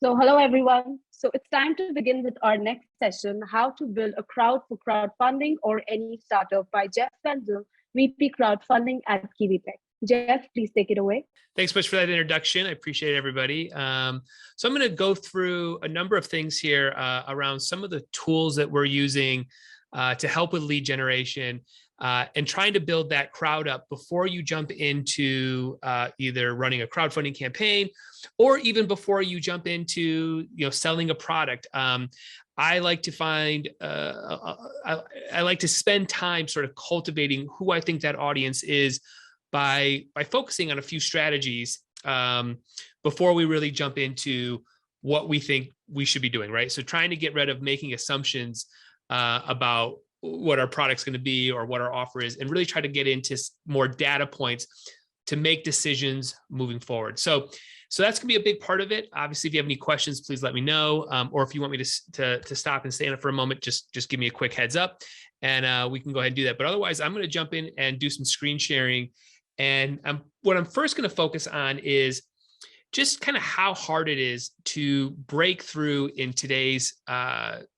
So hello everyone. So it's time to begin with our next session, How to Build a Crowd for Crowdfunding or Any Startup by Jeff Wenzel, VP Crowdfunding at KiwiTech. Jeff, please take it away. Thanks so much for that introduction. I appreciate it, everybody. So I'm going to go through a number of things here around some of the tools that we're using to help with lead generation and trying to build that crowd up before you jump into either running a crowdfunding campaign or even before you jump into selling a product. I like to find, I like to spend time sort of cultivating who I think that audience is by focusing on a few strategies before we really jump into what we think we should be doing, right? So trying to get rid of making assumptions about what our product's going to be or what our offer is, and really try to get into more data points to make decisions moving forward. So that's going to be a big part of it. Obviously, if you have any questions, please let me know. Or if you want me to stop and stand up for a moment, just give me a quick heads up and we can go ahead and do that. But otherwise, I'm going to jump in and do some screen sharing. And what I'm first going to focus on is just kind of how hard it is to break through in today's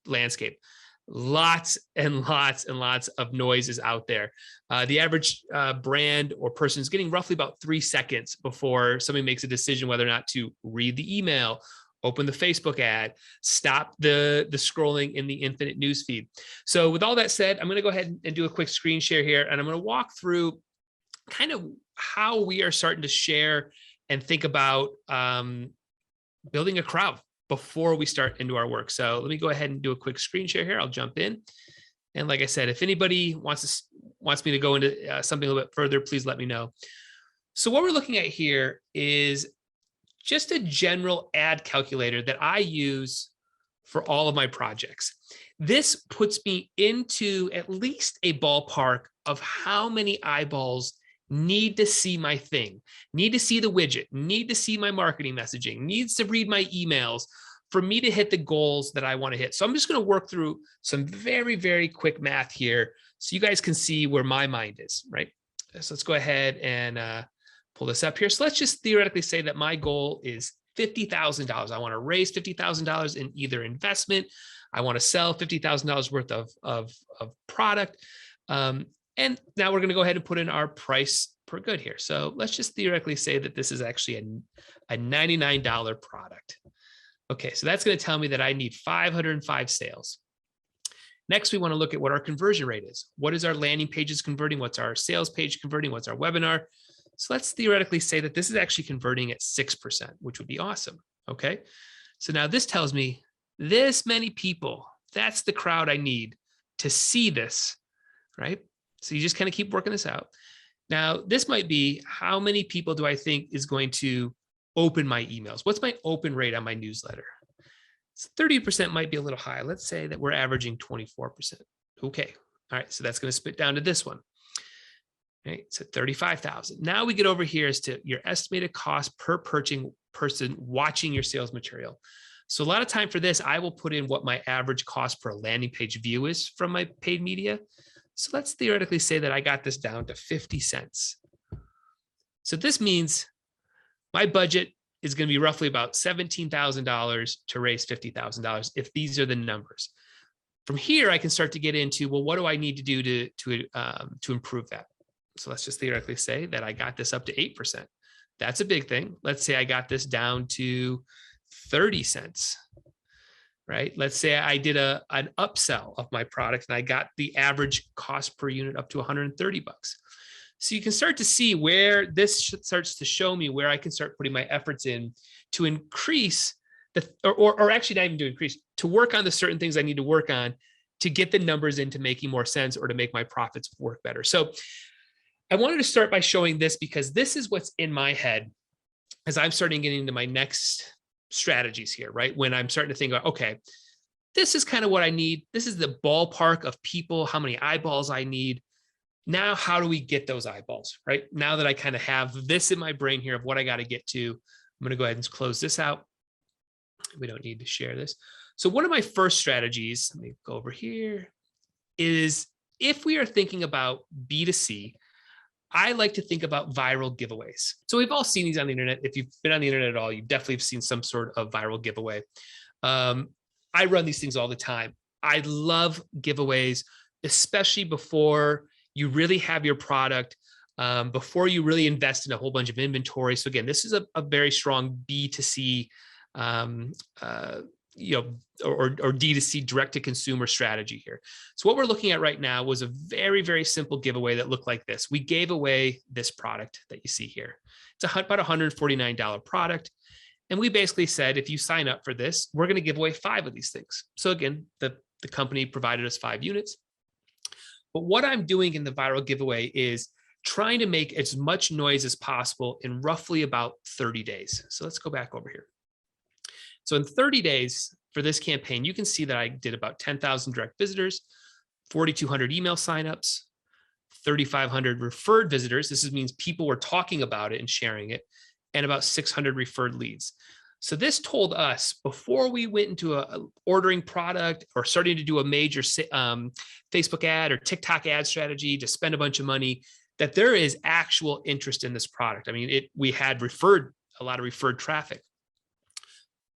landscape. Lots and lots and lots of noise is out there. The average brand or person is getting roughly about 3 seconds before somebody makes a decision whether or not to read the email, open the Facebook ad, stop the scrolling in the infinite newsfeed. So with all that said, I'm going to go ahead and do a quick screen share here, and I'm going to walk through kind of how we are starting to share and think about building a crowd before we start into our work. So let me go ahead and do a quick screen share here. I'll jump in. And like I said, if anybody wants me to go into something a little bit further, please let me know. So what we're looking at here is just a general ad calculator that I use for all of my projects. This puts me into at least a ballpark of how many eyeballs need to see my thing, need to see the widget, need to see my marketing messaging, needs to read my emails for me to hit the goals that I want to hit. So I'm just going to work through some very, very quick math here so you guys can see where my mind is, right? So let's go ahead and pull this up here. So let's just theoretically say that my goal is $50,000. I want to raise $50,000 in either investment. I want to sell $50,000 worth of product. And now we're going to go ahead and put in our price per good here. So let's just theoretically say that this is actually a $99 product. Okay, so that's going to tell me that I need 505 sales. Next, we want to look at what our conversion rate is. What is our landing pages converting? What's our sales page converting? What's our webinar? So let's theoretically say that this is actually converting at 6%, which would be awesome. Okay, so now this tells me this many people, that's the crowd I need to see this, right? So you just kind of keep working this out. Now, this might be how many people do I think is going to open my emails? What's my open rate on my newsletter? So 30% might be a little high. Let's say that we're averaging 24%. Okay. All right. So that's going to spit down to this one. Right. So 35,000. Now we get over here as to your estimated cost per person watching your sales material. So a lot of time for this, I will put in what my average cost per landing page view is from my paid media. So let's theoretically say that I got this down to 50 cents. So this means my budget is going to be roughly about $17,000 to raise $50,000 if these are the numbers. From here, I can start to get into, well, what do I need to do to improve that? So let's just theoretically say that I got this up to 8%. That's a big thing. Let's say I got this down to 30 cents. Right? Let's say I did an upsell of my product and I got the average cost per unit up to 130 bucks. So you can start to see where this starts to show me where I can start putting my efforts in to increase or actually not even to increase, to work on the certain things I need to work on to get the numbers into making more sense or to make my profits work better. So I wanted to start by showing this because this is what's in my head as I'm starting getting into my next strategies here, right? When I'm starting to think about, okay, this is kind of what I need. This is the ballpark of people, how many eyeballs I need. Now, how do we get those eyeballs, right? Now that I kind of have this in my brain here of what I got to get to, I'm going to go ahead and close this out. We don't need to share this. So one of my first strategies, let me go over here, is if we are thinking about B2C, I like to think about viral giveaways. So we've all seen these on the internet. If you've been on the internet at all, you definitely have seen some sort of viral giveaway. I run these things all the time. I love giveaways, especially before you really have your product, before you really invest in a whole bunch of inventory. So again, this is a very strong B2C, or D2C, direct to consumer strategy here. So what we're looking at right now was a very, very simple giveaway that looked like this. We gave away this product that you see here. It's about $149 product. And we basically said, if you sign up for this, we're going to give away 5 of these things. So again, the company provided us 5 units. But what I'm doing in the viral giveaway is trying to make as much noise as possible in roughly about 30 days. So let's go back over here. So in 30 days for this campaign, you can see that I did about 10,000 direct visitors, 4,200 email signups, 3,500 referred visitors. This means people were talking about it and sharing it, and about 600 referred leads. So this told us, before we went into a ordering product or starting to do a major Facebook ad or TikTok ad strategy to spend a bunch of money, that there is actual interest in this product. I mean, we had a lot of referred traffic.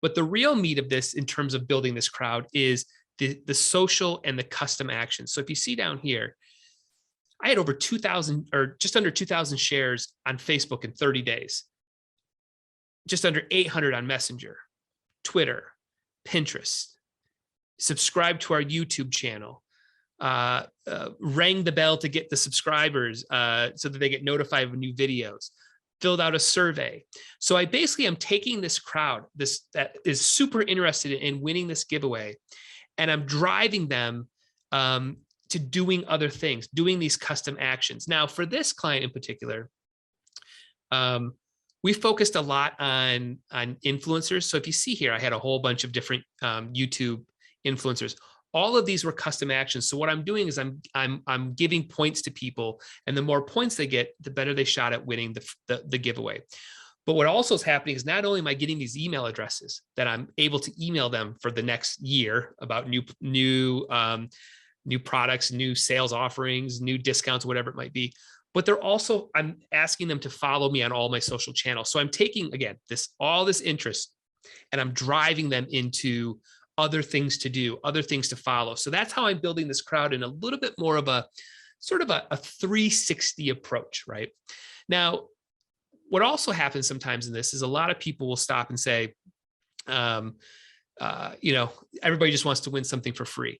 But the real meat of this in terms of building this crowd is the social and the custom actions. So if you see down here, I had over 2,000 or just under 2,000 shares on Facebook in 30 days, just under 800 on Messenger, Twitter, Pinterest, subscribe to our YouTube channel, rang the bell to get the subscribers so that they get notified of new videos, filled out a survey. So I basically am taking this crowd, that is super interested in winning this giveaway, and I'm driving them to doing other things, doing these custom actions. Now, for this client in particular, we focused a lot on influencers. So if you see here, I had a whole bunch of different YouTube influencers. All of these were custom actions. So what I'm doing is I'm giving points to people, and the more points they get, the better they shot at winning the giveaway. But what also is happening is not only am I getting these email addresses that I'm able to email them for the next year about new products, new sales offerings, new discounts, whatever it might be, but I'm asking them to follow me on all my social channels. So I'm taking, again, all this interest, and I'm driving them into other things to do, other things to follow. So that's how I'm building this crowd in a little bit more of a sort of a 360 approach, right? Now, what also happens sometimes in this is a lot of people will stop and say, everybody just wants to win something for free.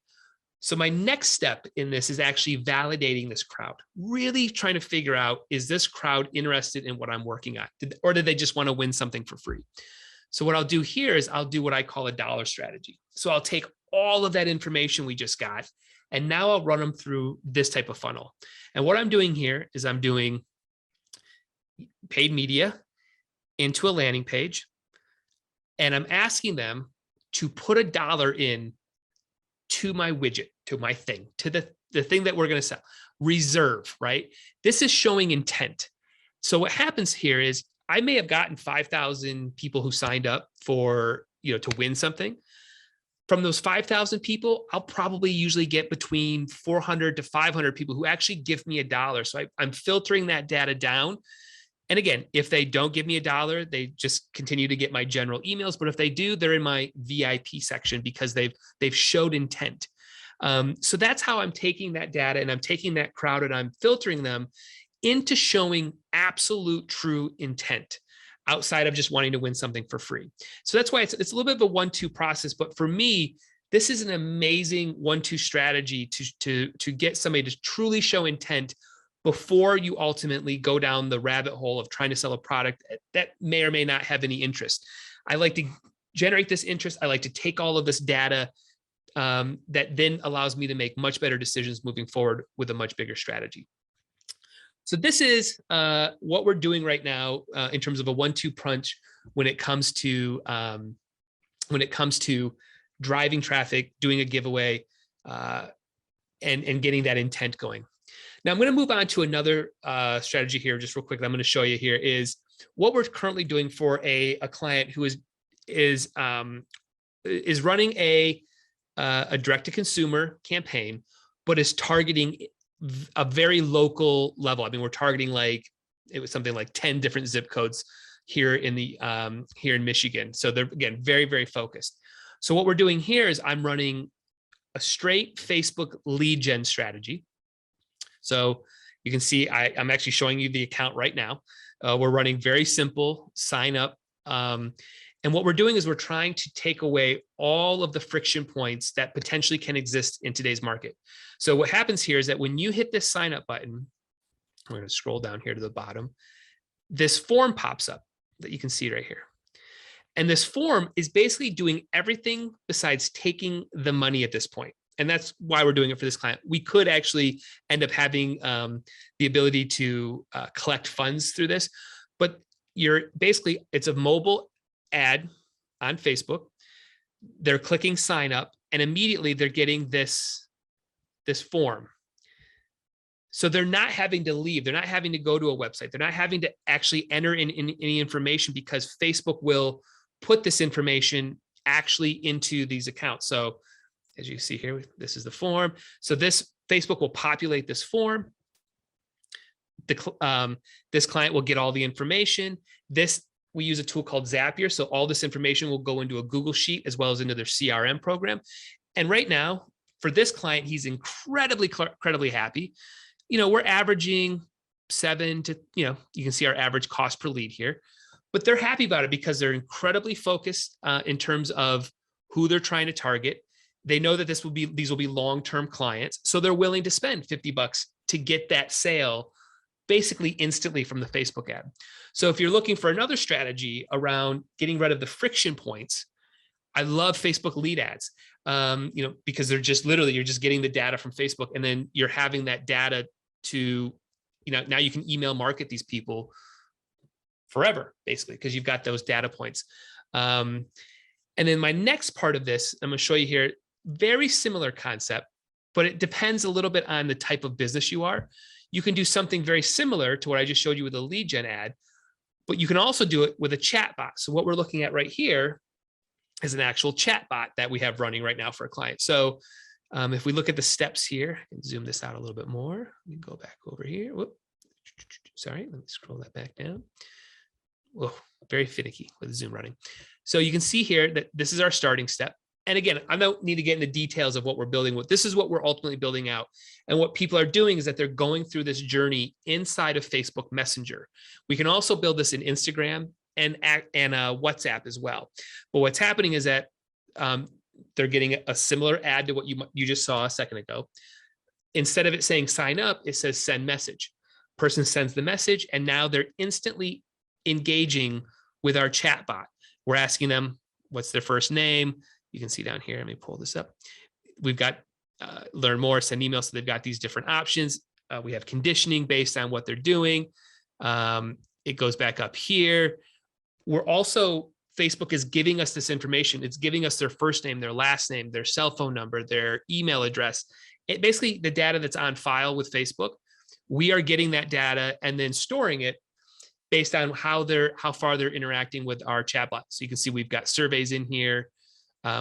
So my next step in this is actually validating this crowd, really trying to figure out, is this crowd interested in what I'm working on? Or did they just want to win something for free? So what I'll do here is I'll do what I call a dollar strategy. So I'll take all of that information we just got, and now I'll run them through this type of funnel. And what I'm doing here is I'm doing paid media into a landing page, and I'm asking them to put $1 in to my widget, to my thing, to the thing that we're going to sell. Reserve, right? This is showing intent. So what happens here is I may have gotten 5,000 people who signed up for, to win something. From those 5,000 people, I'll probably usually get between 400 to 500 people who actually give me $1. So I'm filtering that data down. And again, if they don't give me $1, they just continue to get my general emails. But if they do, they're in my VIP section because they've showed intent. So that's how I'm taking that data, and I'm taking that crowd, and I'm filtering them into showing absolute true intent outside of just wanting to win something for free. So that's why it's a little bit of a 1-2 process. But for me, this is an amazing 1-2 strategy to get somebody to truly show intent before you ultimately go down the rabbit hole of trying to sell a product that may or may not have any interest. I like to generate this interest. I like to take all of this data that then allows me to make much better decisions moving forward with a much bigger strategy. So this is what we're doing right now in terms of a 1-2 punch when it comes to driving traffic, doing a giveaway, and getting that intent going. Now I'm going to move on to another strategy here, just real quick. I'm going to show you here is what we're currently doing for a client who is running a direct-to-consumer campaign, but is targeting a very local level. I mean, we're targeting it was something like 10 different zip codes here in here in Michigan. So they're, again, very, very focused. So what we're doing here is I'm running a straight Facebook lead gen strategy. So you can see I'm actually showing you the account right now. We're running very simple sign up. And what we're doing is we're trying to take away all of the friction points that potentially can exist in today's market. So what happens here is that when you hit this sign up button, we're going to scroll down here to the bottom, this form pops up that you can see right here. And this form is basically doing everything besides taking the money at this point. And that's why we're doing it for this client. We could actually end up having the ability to collect funds through this, but it's a mobile ad on Facebook. They're clicking sign up and immediately they're getting this form. So they're not having to leave. They're not having to go to a website. They're not having to actually enter in any information because Facebook will put this information actually into these accounts. So as you see here, this is the form. So this Facebook will populate this form. This client will get all the information. We use a tool called Zapier. So all this information will go into a Google Sheet as well as into their CRM program. And right now, for this client, he's incredibly happy. We're averaging 7 to, you can see our average cost per lead here, but they're happy about it because they're incredibly focused in terms of who they're trying to target. They know that these will be long-term clients. So they're willing to spend $50 to get that sale basically instantly from the Facebook ad. So if you're looking for another strategy around getting rid of the friction points, I love Facebook lead ads, because they're just literally, you're just getting the data from Facebook and then you're having that data to, now you can email market these people forever, basically, because you've got those data points. And then my next part of this, I'm going to show you here, very similar concept, but it depends a little bit on the type of business you are. You can do something very similar to what I just showed you with a lead gen ad, but you can also do it with a chat bot. So what we're looking at right here is an actual chat bot that we have running right now for a client. So if we look at the steps here, and zoom this out a little bit more, we can go back over here. Whoop. Sorry, let me scroll that back down. Whoa, very finicky with Zoom running. So you can see here that this is our starting step. And again, I don't need to get into details of what we're building with. This is what we're ultimately building out. And what people are doing is that they're going through this journey inside of Facebook Messenger. We can also build this in Instagram and WhatsApp as well. But what's happening is that they're getting a similar ad to what you just saw a second ago. Instead of it saying sign up, it says send message. Person sends the message, and now they're instantly engaging with our chat bot. We're asking them what's their first name. You can see down here, let me pull this up. We've got learn more, send emails. So they've got these different options. We have conditioning based on what they're doing. It goes back up here. Facebook is giving us this information. It's giving us their first name, their last name, their cell phone number, their email address. Basically the data that's on file with Facebook. We are getting that data and then storing it based on how far they're interacting with our chatbot. So you can see we've got surveys in here.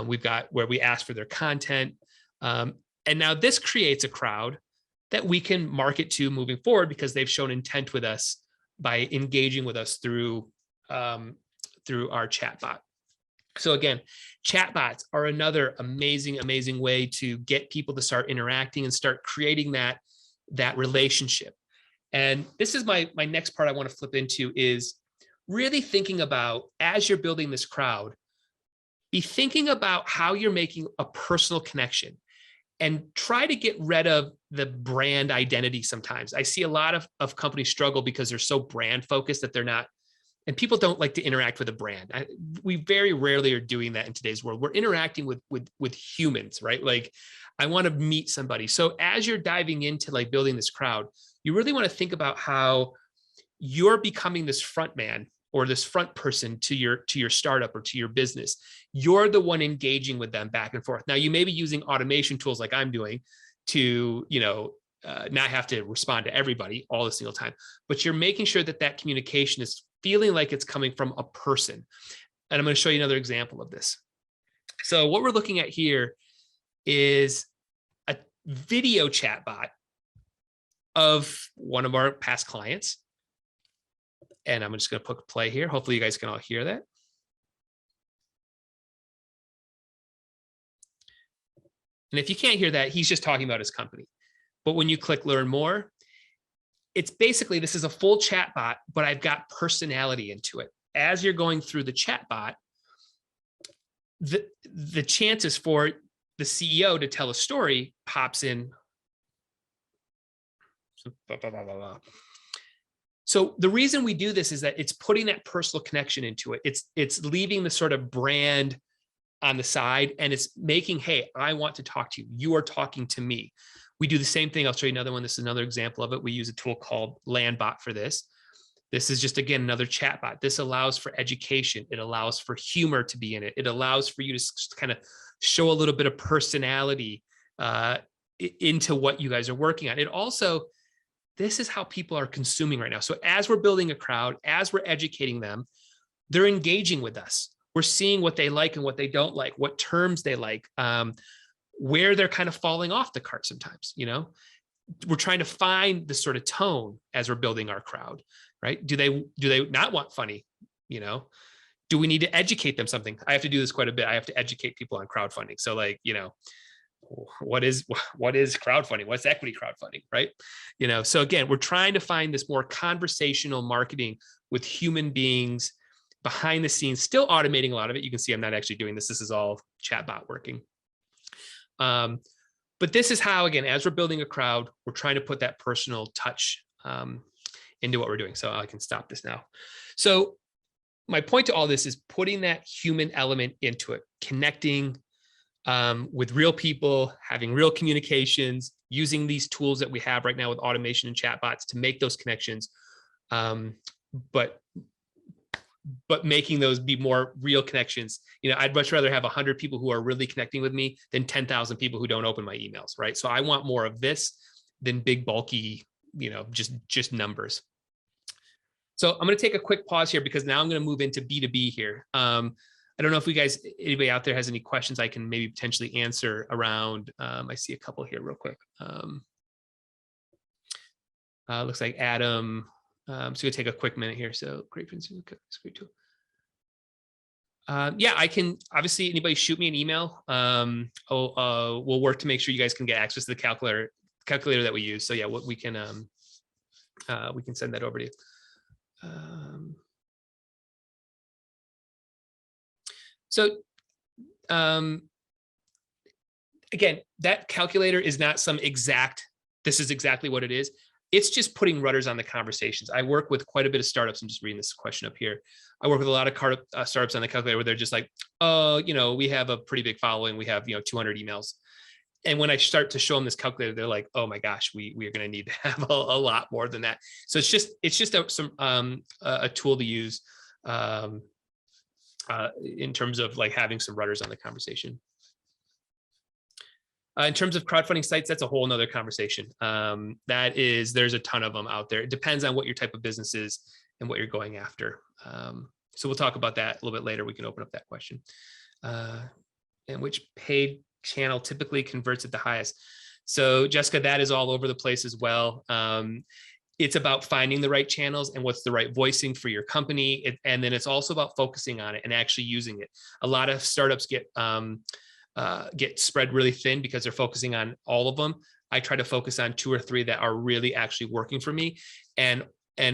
We've got where we ask for their content. And now this creates a crowd that we can market to moving forward because they've shown intent with us by engaging with us through our chatbot. So again, chatbots are another amazing way to get people to start interacting and start creating that relationship. And this is my next part I want to flip into is really thinking about, as you're building this crowd, be thinking about how you're making a personal connection and try to get rid of the brand identity. Sometimes I see a lot of companies struggle because they're so brand focused that they're not, and people don't like to interact with a brand. We very rarely are doing that in today's world. We're interacting with humans, right? Like I want to meet somebody. So as you're diving into like building this crowd, you really want to think about how you're becoming this front man or this front person to your startup or to your business. You're the one engaging with them back and forth. Now you may be using automation tools like I'm doing to, not have to respond to everybody all the single time, but you're making sure that communication is feeling like it's coming from a person. And I'm going to show you another example of this. So what we're looking at here is a video chat bot of one of our past clients. And I'm just going to put play here. Hopefully you guys can all hear that. And if you can't hear that, he's just talking about his company. But when you click learn more, it's basically, this is a full chat bot, but I've got personality into it. As you're going through the chat bot, the chances for the CEO to tell a story pops in. So the reason we do this is that it's putting that personal connection into it. It's leaving the sort of brand on the side, and it's making, hey, I want to talk to you. You are talking to me. We do the same thing. I'll show you another one. This is another example of it. We use a tool called Landbot for this. This is just, again, another chat bot. This allows for education. It allows for humor to be in it. It allows for you to kind of show a little bit of personality into what you guys are working on. It also, this is how people are consuming right now. So as we're building a crowd, as we're educating them, they're engaging with us. We're seeing what they like and what they don't like, what terms they like, where they're kind of falling off the cart sometimes, you know. We're trying to find the sort of tone as we're building our crowd, right? Do they not want funny, you know? Do we need to educate them something? I have to do this quite a bit. I have to educate people on crowdfunding. So like, you know, what is crowdfunding? What's equity crowdfunding, right? You know, so again, we're trying to find this more conversational marketing with human beings behind the scenes, still automating a lot of it. You can see I'm not actually doing this. This is all chatbot working. But this is how, again, as we're building a crowd, we're trying to put that personal touch into what we're doing. So I can stop this now. So my point to all this is putting that human element into it, connecting with real people, having real communications, using these tools that we have right now with automation and chatbots to make those connections, but making those be more real connections. You know, I'd much rather have 100 people who are really connecting with me than 10,000 people who don't open my emails, right? So I want more of this than big, bulky, you know, just numbers. So I'm going to take a quick pause here because now I'm going to move into B2B here. I don't know if anybody out there has any questions I can maybe potentially answer around. I see a couple here real quick. Looks like Adam. So we'll take a quick minute here. So great. Yeah, I can, obviously anybody shoot me an email. We'll work to make sure you guys can get access to the calculator that we use. So yeah, we can send that over to you. Again, that calculator is not some exact, this is exactly what it is. It's just putting rudders on the conversations. I work with quite a bit of startups. I'm just reading this question up here. I work with a lot of startups on the calculator where they're just like, oh, you know, we have a pretty big following. We have, you know, 200 emails. And when I start to show them this calculator, they're like, oh my gosh, we are going to need to have a lot more than that. So it's just a tool to use in terms of like having some rudders on the conversation. In terms of crowdfunding sites, that's a whole nother conversation. There's a ton of them out there. It depends on what your type of business is and what you're going after. So we'll talk about that a little bit later. We can open up that question. And which paid channel typically converts at the highest? So Jessica, that is all over the place as well. It's about finding the right channels and what's the right voicing for your company. And then it's also about focusing on it and actually using it. A lot of startups get spread really thin because they're focusing on all of them. I try to focus on 2 or 3 that are really actually working for me, and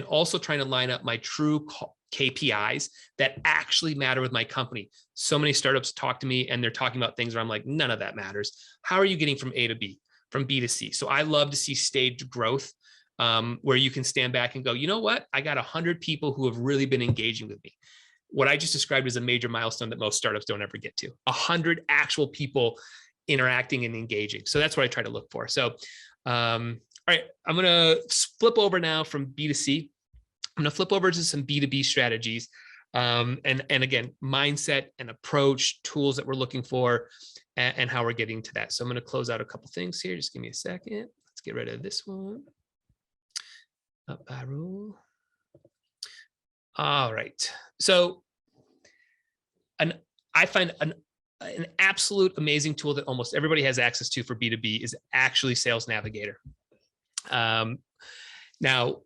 also trying to line up my true KPIs that actually matter with my company. So many startups talk to me and they're talking about things where I'm like, none of that matters. How are you getting from A to B, from B to C? So I love to see staged growth where you can stand back and go, you know what? I got 100 people who have really been engaging with me. What I just described is a major milestone that most startups don't ever get to. 100 actual people interacting and engaging. So that's what I try to look for. So, all right, I'm going to flip over now from B to C. I'm going to flip over to some B2B strategies. And again, mindset and approach, tools that we're looking for, and how we're getting to that. So I'm going to close out a couple things here. Just give me a second. Let's get rid of this one. Up arrow. All right. So I find an absolute amazing tool that almost everybody has access to for B2B is actually Sales Navigator. Um, now,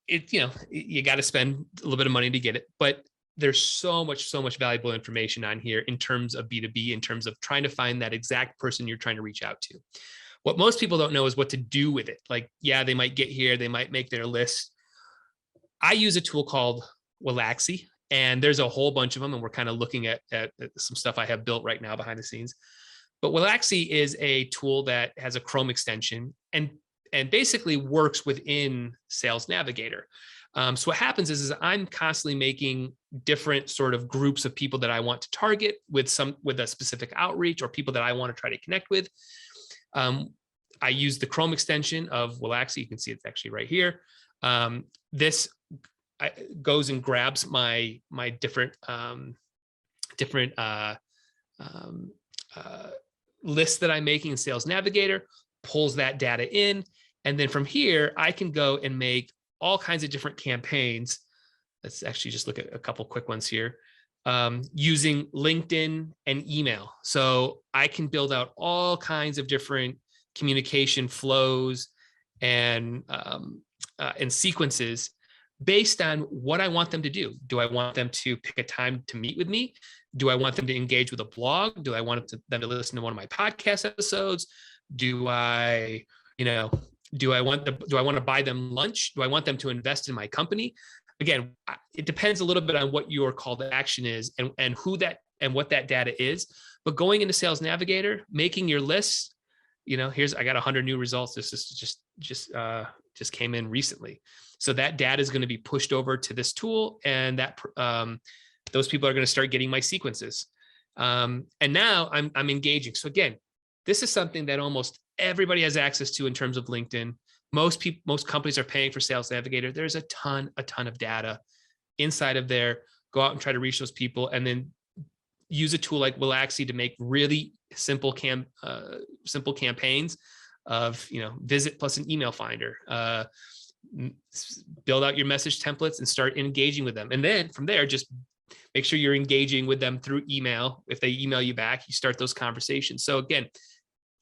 you got to spend a little bit of money to get it, but there's so much valuable information on here in terms of B2B, in terms of trying to find that exact person you're trying to reach out to. What most people don't know is what to do with it. Like, yeah, they might get here, they might make their list. I use a tool called Willaxy, and there's a whole bunch of them, and we're kind of looking at some stuff I have built right now behind the scenes. But Willaxy is a tool that has a Chrome extension and basically works within Sales Navigator. So what happens is I'm constantly making different sort of groups of people that I want to target with a specific outreach, or people that I want to try to connect with. I use the Chrome extension of Willaxy. You can see it's actually right here. This goes and grabs my different lists that I'm making in Sales Navigator, pulls that data in, and then from here I can go and make all kinds of different campaigns. Let's actually just look at a couple quick ones here. Using LinkedIn and email. So I can build out all kinds of different communication flows and sequences based on what I want them to do. Do I want them to pick a time to meet with me? Do I want them to engage with a blog? Do I want them to listen to one of my podcast episodes? Do I want to buy them lunch? Do I want them to invest in my company? Again, it depends a little bit on what your call to action is and who that and what that data is. But going into Sales Navigator, making your lists, I got 100 new results. This is just came in recently. So that data is going to be pushed over to this tool, and that those people are going to start getting my sequences. And now I'm engaging. So again, this is something that almost everybody has access to in terms of LinkedIn. Most companies are paying for Sales Navigator. There's a ton of data inside of there. Go out and try to reach those people, and then use a tool like Willaxy to make really simple campaigns of, visit plus an email finder, build out your message templates and start engaging with them. And then from there, just make sure you're engaging with them through email. If they email you back, you start those conversations. So again,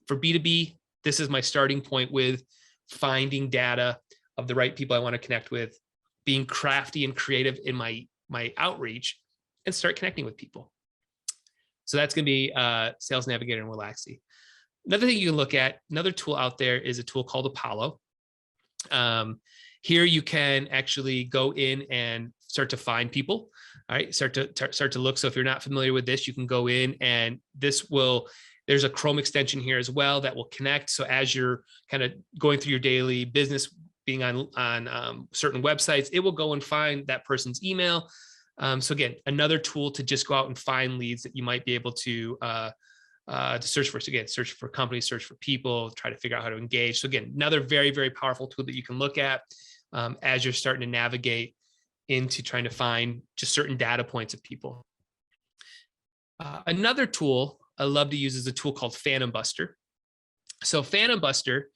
for B2B, this is my starting point with finding data of the right people I want to connect with, being crafty and creative in my outreach, and start connecting with people. So that's going to be Sales Navigator and Willaxy. Another thing you can look at, another tool out there is a tool called Apollo. Here you can actually go in and start to find people. All right, start to look. So if you're not familiar with this, you can go in, and there's a Chrome extension here as well that will connect. So as you're kind of going through your daily business, being on certain websites, it will go and find that person's email. So again, another tool to just go out and find leads that you might be able to search for. So again, search for companies, search for people, try to figure out how to engage. So again, another very, very powerful tool that you can look at as you're starting to navigate into trying to find just certain data points of people. Another tool I love to use is a tool called Phantom Buster. So Phantom Buster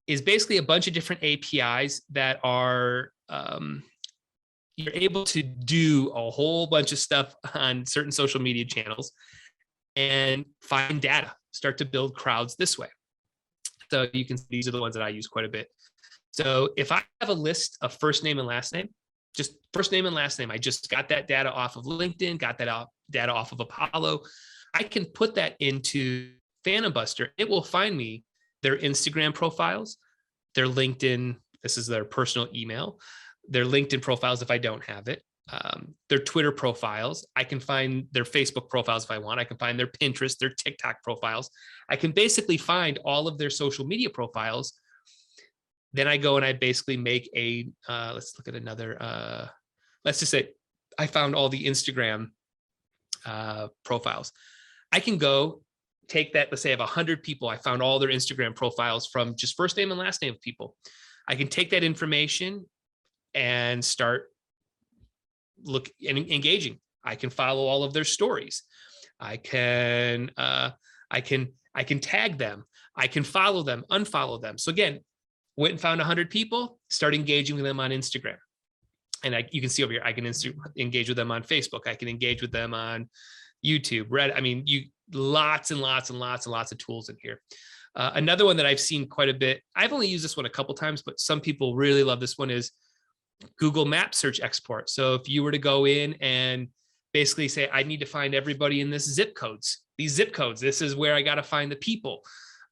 is basically a bunch of different APIs that are, you're able to do a whole bunch of stuff on certain social media channels and find data, start to build crowds this way. So you can see these are the ones that I use quite a bit. So if I have a list of first name and last name, just first name and last name, I just got that data off of LinkedIn, got that data off of Apollo, I can put that into Phantom Buster. It will find me their Instagram profiles, their LinkedIn, this is their personal email, their LinkedIn profiles if I don't have it, their Twitter profiles. I can find their Facebook profiles if I want. I can find their Pinterest, their TikTok profiles. I can basically find all of their social media profiles. Then I go and I basically make a, let's look at another, let's just say I found all the Instagram profiles. I can go take that, let's say I have 100 people. I found all their Instagram profiles from just first name and last name of people. I can take that information and start engaging. I can follow all of their stories. I can tag them. I can follow them, unfollow them. So again, went and found 100 people, start engaging with them on Instagram. And you can see over here, I can engage with them on Facebook. I can engage with them on YouTube, Reddit. I mean, lots and lots of tools in here. Another one that I've seen quite a bit, I've only used this one a couple times, but some people really love this one, is Google Maps search export. So if you were to go in and basically say, I need to find everybody in these zip codes, this is where I got to find the people.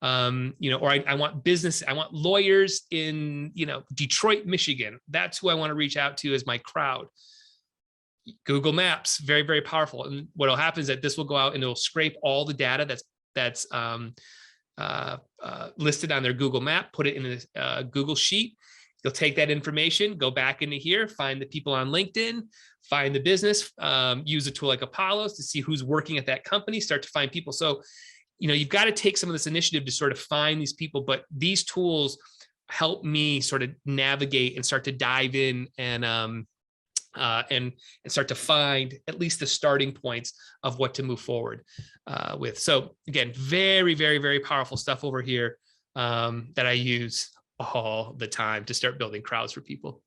Or I want business, I want lawyers in, Detroit, Michigan. That's who I want to reach out to as my crowd. Google Maps, very, very powerful. And what will happen is that this will go out and it'll scrape all the data that's listed on their Google Map, put it in a Google Sheet. You'll take that information, go back into here, find the people on LinkedIn, find the business, use a tool like Apollos to see who's working at that company, start to find people. So, you've got to take some of this initiative to sort of find these people, but these tools help me sort of navigate and start to dive in and start to find at least the starting points of what to move forward with. So again, very, very, very powerful stuff over here that I use all the time to start building crowds for people.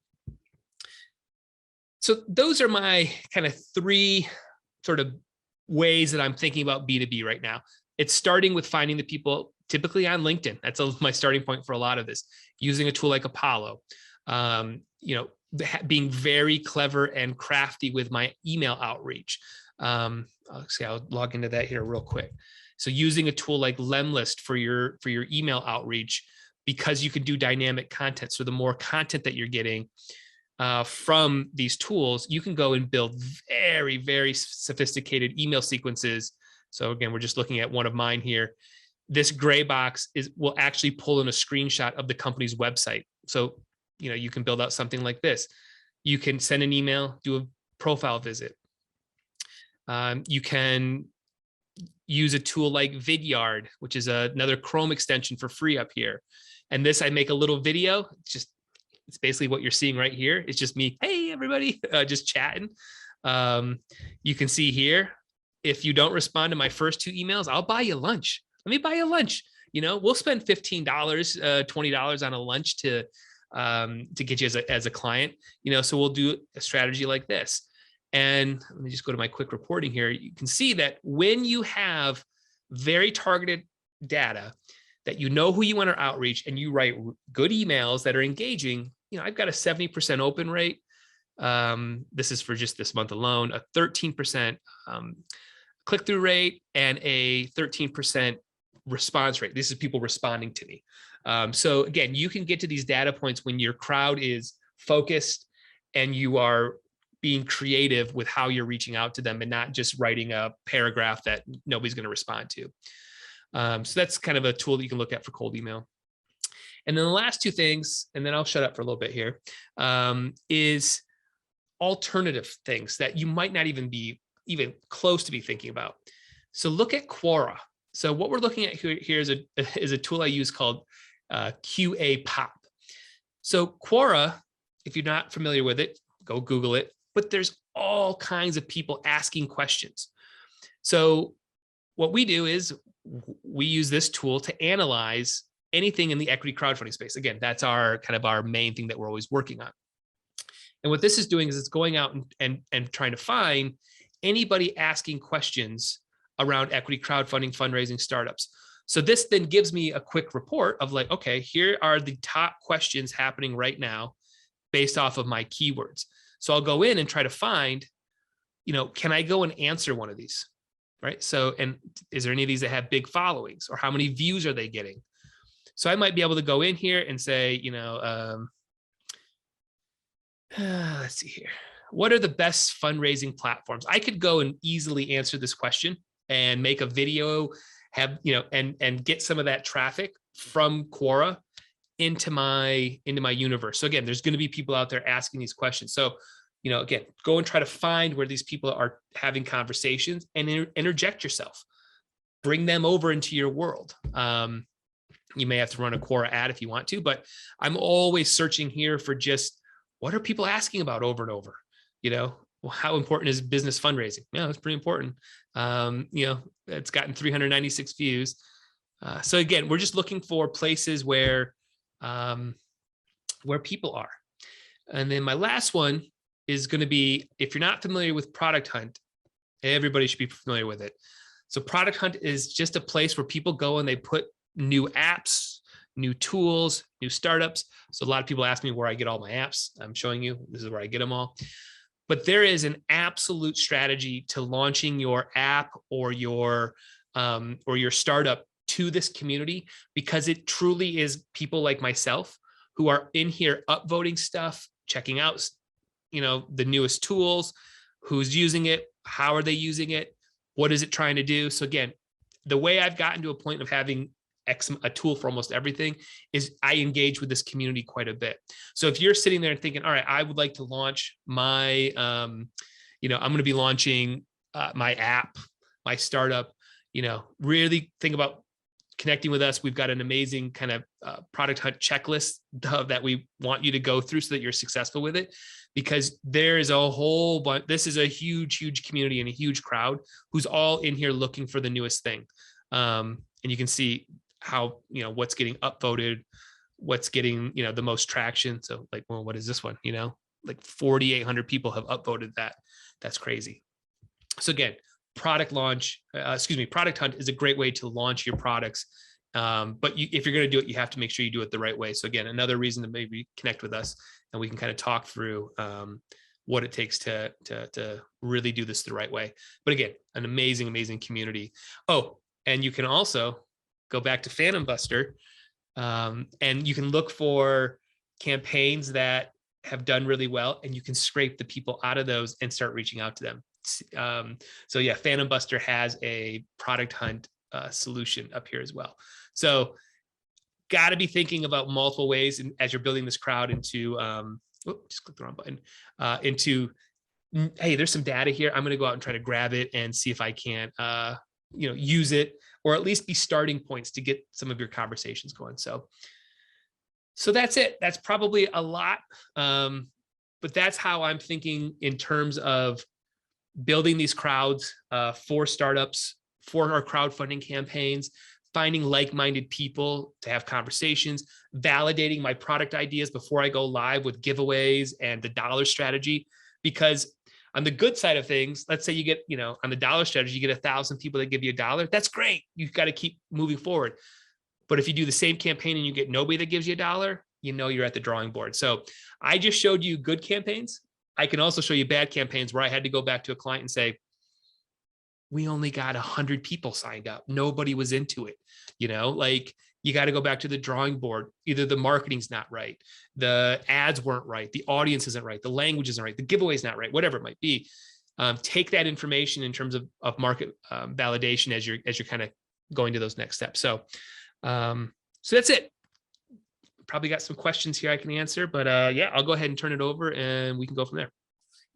So those are my kind of 3 sort of ways that I'm thinking about B2B right now. It's starting with finding the people typically on LinkedIn. That's my starting point for a lot of this. Using a tool like Apollo, being very clever and crafty with my email outreach. I'll log into that here real quick. So using a tool like Lemlist for your email outreach, because you can do dynamic content. So the more content that you're getting from these tools, you can go and build very, very sophisticated email sequences. So again, we're just looking at one of mine here. This gray box will actually pull in a screenshot of the company's website. So, you can build out something like this. You can send an email, do a profile visit. You can use a tool like Vidyard, which is another Chrome extension for free up here. And this, I make a little video. It's basically what you're seeing right here. It's just me, hey, everybody, just chatting. You can see here, if you don't respond to my first 2 emails, I'll buy you lunch. Let me buy you lunch. We'll spend $15, $20 on a lunch to get you as a client, so we'll do a strategy like this. And let me just go to my quick reporting here. You can see that when you have very targeted data that who you want to outreach and you write good emails that are engaging, I've got a 70% open rate. This is for just this month alone, a 13% click-through rate and a 13% response rate. This is people responding to me. So again, you can get to these data points when your crowd is focused and you are being creative with how you're reaching out to them and not just writing a paragraph that nobody's going to respond to. So that's kind of a tool that you can look at for cold email. And then the last 2 things, and then I'll shut up for a little bit here, is alternative things that you might not even be close to be thinking about. So look at Quora. So what we're looking at here is a tool I use called QA Pop. So Quora, if you're not familiar with it, go Google it, but there's all kinds of people asking questions. So what we do is we use this tool to analyze anything in the equity crowdfunding space. Again, that's our main thing that we're always working on. And what this is doing is it's going out and trying to find anybody asking questions around equity crowdfunding, fundraising, startups. So this then gives me a quick report of like, okay, here are the top questions happening right now based off of my keywords. So I'll go in and try to find, can I go and answer one of these, right? So, and is there any of these that have big followings, or how many views are they getting? So I might be able to go in here and say, let's see here. What are the best fundraising platforms? I could go and easily answer this question and make a video, and get some of that traffic from Quora into my universe. So again, there's going to be people out there asking these questions. So, again, go and try to find where these people are having conversations and interject yourself. Bring them over into your world. You may have to run a Quora ad if you want to, but I'm always searching here for just what are people asking about over and over. Well, how important is business fundraising? Yeah, it's pretty important. It's gotten 396 views. So again, we're just looking for places where people are. And then my last one is going to be, if you're not familiar with Product Hunt, everybody should be familiar with it. So Product Hunt is just a place where people go and they put new apps, new tools, new startups. So a lot of people ask me where I get all my apps. I'm showing you, this is where I get them all. But there is an absolute strategy to launching your app or your startup to this community, because it truly is people like myself who are in here upvoting stuff, checking out, the newest tools, who's using it, how are they using it, what is it trying to do. So again, the way I've gotten to a point of having a tool for almost everything is I engage with this community quite a bit. So if you're sitting there and thinking, all right, I would like to launch my, I'm going to be launching my app, my startup, really think about connecting with us. We've got an amazing kind of product hunt checklist that we want you to go through so that you're successful with it, because there is a whole bunch. This is a huge community and a huge crowd who's all in here looking for the newest thing. And you can see how, what's getting upvoted, what's getting, the most traction. So like, well, what is this one? Like 4,800 people have upvoted that. That's crazy. So again, product hunt is a great way to launch your products. But if you're going to do it, you have to make sure you do it the right way. So again, another reason to maybe connect with us, and we can kind of talk through what it takes to really do this the right way. But again, an amazing community. Oh, and you can also go back to Phantom Buster, and you can look for campaigns that have done really well, and you can scrape the people out of those and start reaching out to them. So yeah, Phantom Buster has a product hunt solution up here as well. So got to be thinking about multiple ways as you're building this crowd into, just click the wrong button, hey, there's some data here. I'm going to go out and try to grab it and see if I can, use it, or at least be starting points to get some of your conversations going. So that's it. That's probably a lot. But that's how I'm thinking in terms of building these crowds for startups, for our crowdfunding campaigns, finding like-minded people to have conversations, validating my product ideas before I go live with giveaways and the dollar strategy. Because on the good side of things, let's say you get, on the dollar strategy, you get 1,000 people that give you $1. That's great. You've got to keep moving forward. But if you do the same campaign and you get nobody that gives you $1, you're at the drawing board. So I just showed you good campaigns. I can also show you bad campaigns where I had to go back to a client and say, we only got 100 people signed up. Nobody was into it. You got to go back to the drawing board. Either the marketing's not right, the ads weren't right, the audience isn't right, the language isn't right, the giveaway's not right, whatever it might be. Take that information in terms of market validation as you're kind of going to those next steps. So that's it. Probably got some questions here I can answer, but yeah, I'll go ahead and turn it over and we can go from there.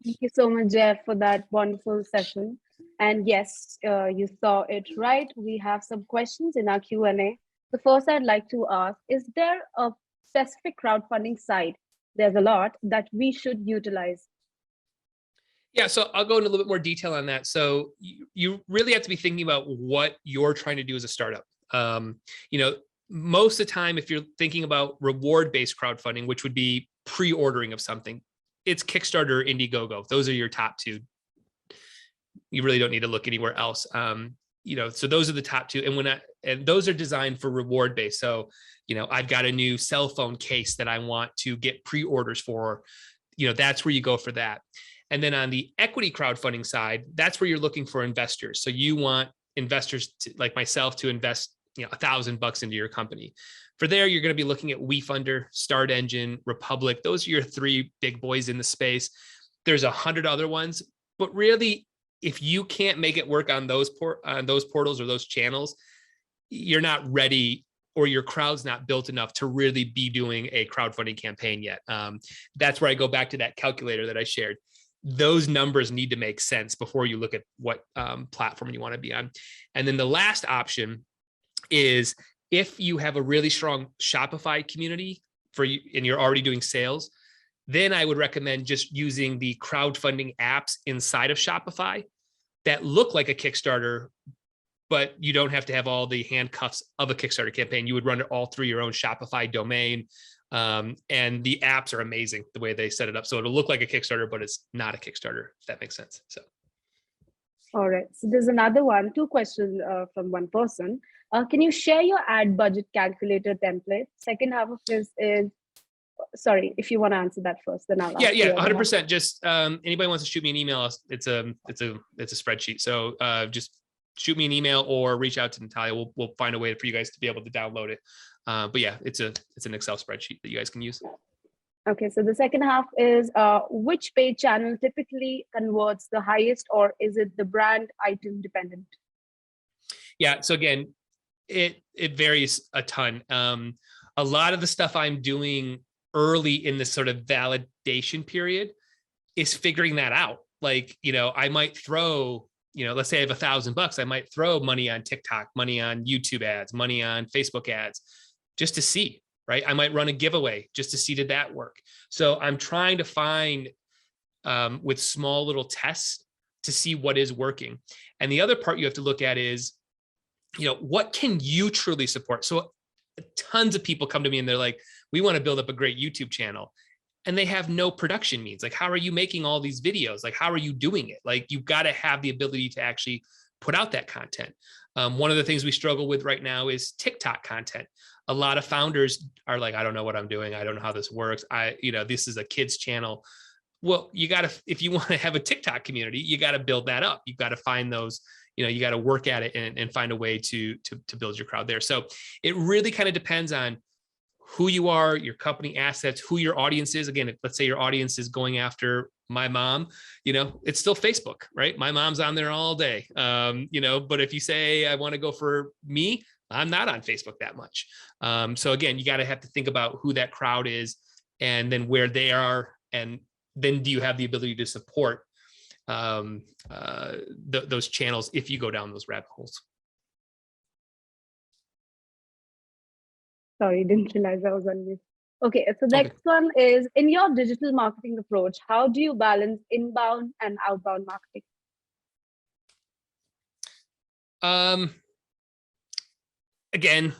Thank you so much, Jeff, for that wonderful session. And yes, you saw it right. We have some questions in our Q&A. The first I'd like to ask, is there a specific crowdfunding site, there's a lot, that we should utilize? Yeah, so I'll go into a little bit more detail on that. So you really have to be thinking about what you're trying to do as a startup. Most of the time, if you're thinking about reward-based crowdfunding, which would be pre-ordering of something, it's Kickstarter or Indiegogo. Those are your top two. You really don't need to look anywhere else. So those are the top two. And those are designed for reward-based. So, I've got a new cell phone case that I want to get pre-orders for, that's where you go for that. And then on the equity crowdfunding side, that's where you're looking for investors. So you want investors like myself to invest $1,000 into your company. For there, you're going to be looking at WeFunder, Start Engine, Republic. Those are your three big boys in the space. There's 100 other ones, but really, if you can't make it work on those portals or those channels, you're not ready, or your crowd's not built enough to really be doing a crowdfunding campaign yet. That's where I go back to that calculator that I shared. Those numbers need to make sense before you look at what platform you want to be on. And then the last option is if you have a really strong Shopify community for you and you're already doing sales, then I would recommend just using the crowdfunding apps inside of Shopify that look like a Kickstarter, but you don't have to have all the handcuffs of a Kickstarter campaign. You would run it all through your own Shopify domain. And the apps are amazing the way they set it up. So it'll look like a Kickstarter, but it's not a Kickstarter, if that makes sense. So. All right. So there's another one, two questions from one person. Can you share your ad budget calculator template? Second half of this is, sorry, if you want to answer that first, then I'll Yeah, ask the other half. 100%. Just anybody wants to shoot me an email, it's a spreadsheet. So just shoot me an email or reach out to Natalia. We'll find a way for you guys to be able to download it. But yeah, it's an Excel spreadsheet that you guys can use. Okay, so the second half is which paid channel typically converts the highest, or is it the brand item dependent? Yeah, so again, it varies a ton. A lot of the stuff I'm doing early in this sort of validation period is figuring that out. Like, I might throw, let's say I have $1,000, I might throw money on TikTok, money on YouTube ads, money on Facebook ads, just to see, right? I might run a giveaway just to see, did that work? So I'm trying to find with small little tests to see what is working. And the other part you have to look at is, what can you truly support? So tons of people come to me and they're like, we want to build up a great YouTube channel. And they have no production means. Like, how are you making all these videos? Like, how are you doing it? Like, you've got to have the ability to actually put out that content. One of the things we struggle with right now is TikTok content. A lot of founders are like, I don't know what I'm doing. I don't know how this works. This is a kids channel. Well, you got to, if you want to have a TikTok community, you got to build that up. You've got to find those, you got to work at it and find a way to build your crowd there. So it really kind of depends on who you are, your company assets, who your audience is. Again, let's say your audience is going after my mom, it's still Facebook, right? My mom's on there all day. But if you say, I want to go for me, I'm not on Facebook that much. So again, you got to have to think about who that crowd is and then where they are. And then do you have the ability to support those channels if you go down those rabbit holes? Sorry, didn't realize I was on mute. Okay, so the next one is, in your digital marketing approach, how do you balance inbound and outbound marketing? Again,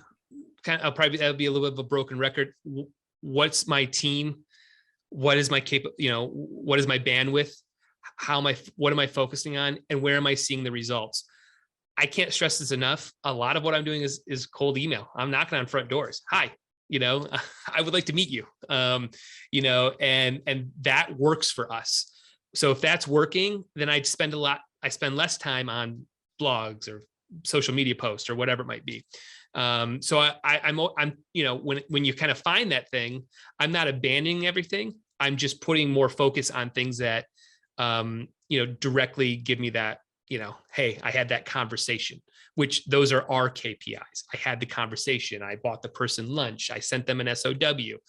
that'll be a little bit of a broken record. What's my team? What is my what is my bandwidth? What am I focusing on? And where am I seeing the results? I can't stress this enough. A lot of what I'm doing is cold email. I'm knocking on front doors. Hi, I would like to meet you. And that works for us. So if that's working, then I spend less time on blogs or social media posts or whatever it might be. So I'm when you kind of find that thing, I'm not abandoning everything. I'm just putting more focus on things that, directly give me that, hey, I had that conversation, which those are our KPIs. I had the conversation. I bought the person lunch. I sent them an SOW.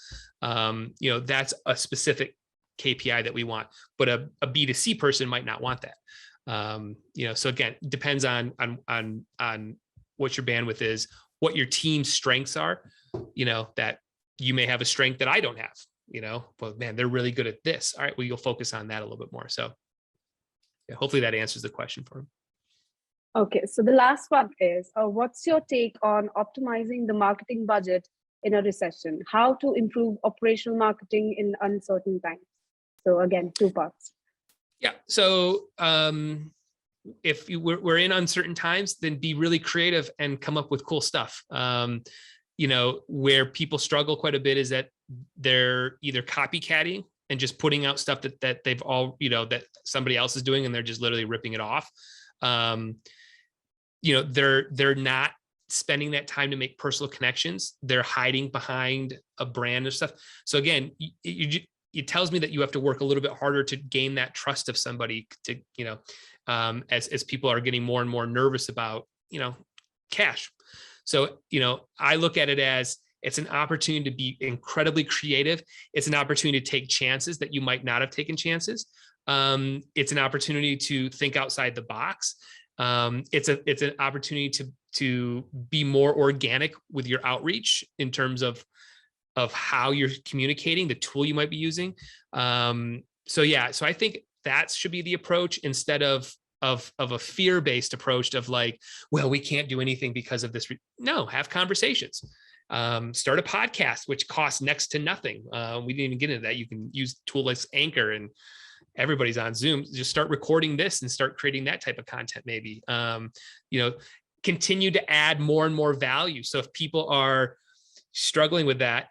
That's a specific KPI that we want, but a B2C person might not want that. So again, depends on what your bandwidth is, what your team's strengths are, that you may have a strength that I don't have, but man, they're really good at this. All right, well, you'll focus on that a little bit more. So yeah, hopefully that answers the question for him. Okay, so the last one is, what's your take on optimizing the marketing budget in a recession? How to improve operational marketing in uncertain times? So again, two parts. Yeah, so if we're in uncertain times, then be really creative and come up with cool stuff. Where people struggle quite a bit is that they're either copycatting and just putting out stuff that they've all, that somebody else is doing, and they're just literally ripping it off. They're not spending that time to make personal connections. They're hiding behind a brand of stuff. So again, it tells me that you have to work a little bit harder to gain that trust of somebody to, as people are getting more and more nervous about, cash. So, I look at it as it's an opportunity to be incredibly creative. It's an opportunity to take chances that you might not have taken chances. It's an opportunity to think outside the box. It's an opportunity to be more organic with your outreach in terms of how you're communicating, the tool you might be using. So I think that should be the approach, instead of a fear-based approach of like, well, we can't do anything because of this. No, have conversations. Start a podcast, which costs next to nothing. We didn't even get into that. You can use a tool like Anchor and everybody's on Zoom, just start recording this and start creating that type of content maybe. Continue to add more and more value. So if people are struggling with that,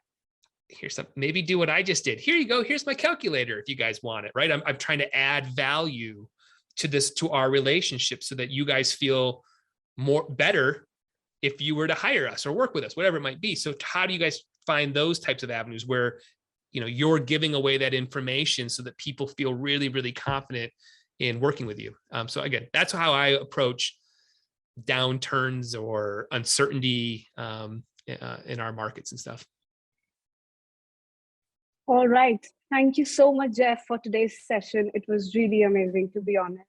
here's some, maybe do what I just did. Here you go. Here's my calculator if you guys want it, right? I'm trying to add value to this, to our relationship, so that you guys feel better if you were to hire us or work with us, whatever it might be. So how do you guys find those types of avenues where, you're giving away that information so that people feel really, really confident in working with you? So again, that's how I approach downturns or uncertainty in our markets and stuff. All right. Thank you so much, Jeff, for today's session. It was really amazing, to be honest.